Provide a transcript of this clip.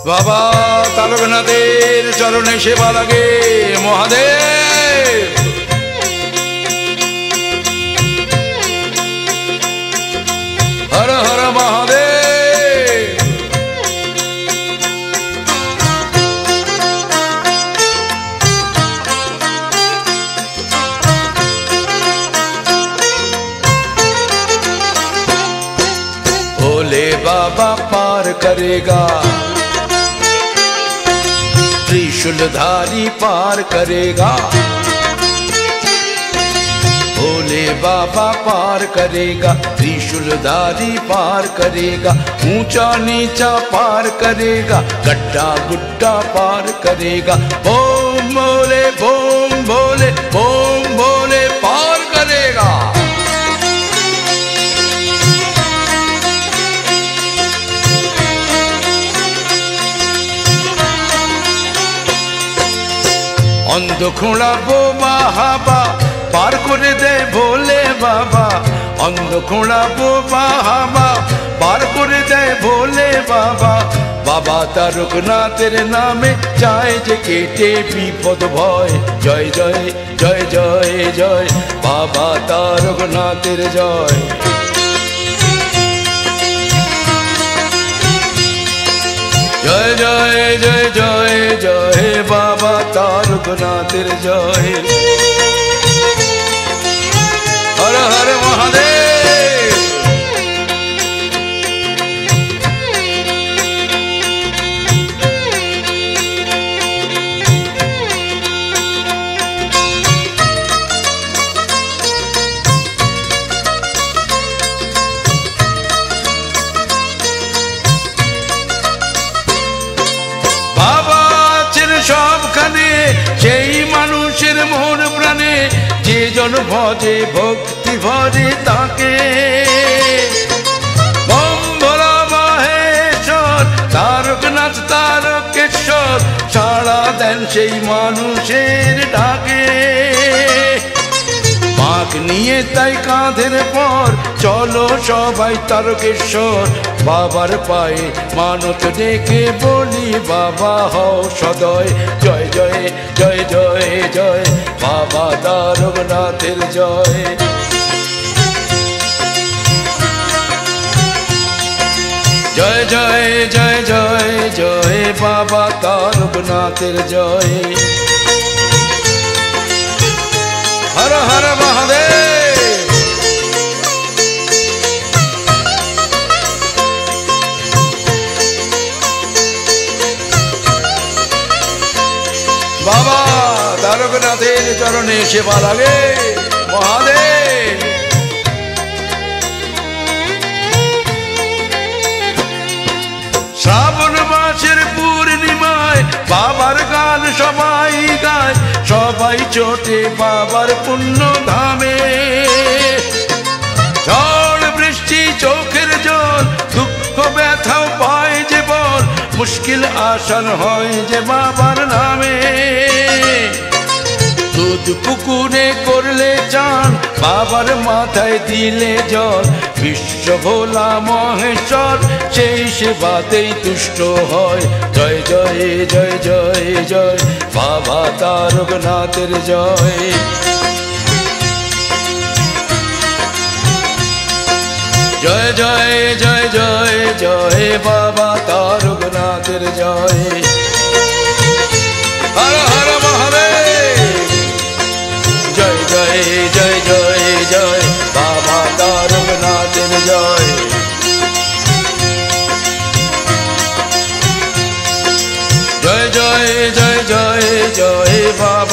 বাবা তারকনাথের চরণে সেবা লাগে মহাদেব। হর হর মহাদেব। भोले बाबा पार करेगा, त्रिशूलधारी पार करेगा। भोले बाबा पार करेगा, त्रिशूलधारी पार करेगा। ऊंचा नीचा पार करेगा, गड्ढा गुड्ढा पार करेगा। बोम भोले बोम भोले बोम भोले पार करेगा। अंध खोड़ा बोबा हाबा पार करे दे भोले बाबा। अंध खोड़ा बोबा हाबा पार करे दे भोले बाबा। बाबा तारकनाथेर नामे चाय जे केटे विपद भय। जय जय जय जय जय बाबा तारकनाथेर जय। जय जय जय जय जय बाबा तारकनाथेर जय। हर हर महादेव। সবখানে সেই মানুষের মন প্রাণে যে জন ভজে ভক্তি ভরে তাকে। বম ভোলা মহেশ্বর তারকনাথ তারকেশ্বর সাড়া দেন সেই মানুষের ডাকে। মাগ নিয়ে তাই কাঁধের পর চলো সবাই তারকেশ্বর। বাবার পায়ে মানত ডেকে বলি বাবা হও সদয়। জয় জয় জয় জয় জয় বাবা তারকনাথের জয়। জয় জয় জয় জয় জয় বাবা তারকনাথের জয়। हर हर महादेव। बाबा तारकनाथेर चरणे सेवा लागे महादेव। श्रावण मासेर पूर्णिमाय बाबार गान सबाई गाय। सबाई चोटे बाबार पुण्य धामे। झड़ बृष्टि चोखेर जल दुख व्यथाओ पाय जे बल। मुश्किल आसान हय जे बाबार नामे। दूध पुकुरे करले चान बाबार माथाय दिले जल। विश्व भोला महेश्वर সেই সেবাতেই তুষ্ট হয়। জয় জয় জয় জয় জয় বাবা তারকনাথের জয়। জয় জয় জয় জয় জয় বাবা তারকনাথের জয়। হর হর মহাদেব। জয় জয় জয় জয় জয় বাবা তারকনাথের জয়। जय जय जय जय जय बाबा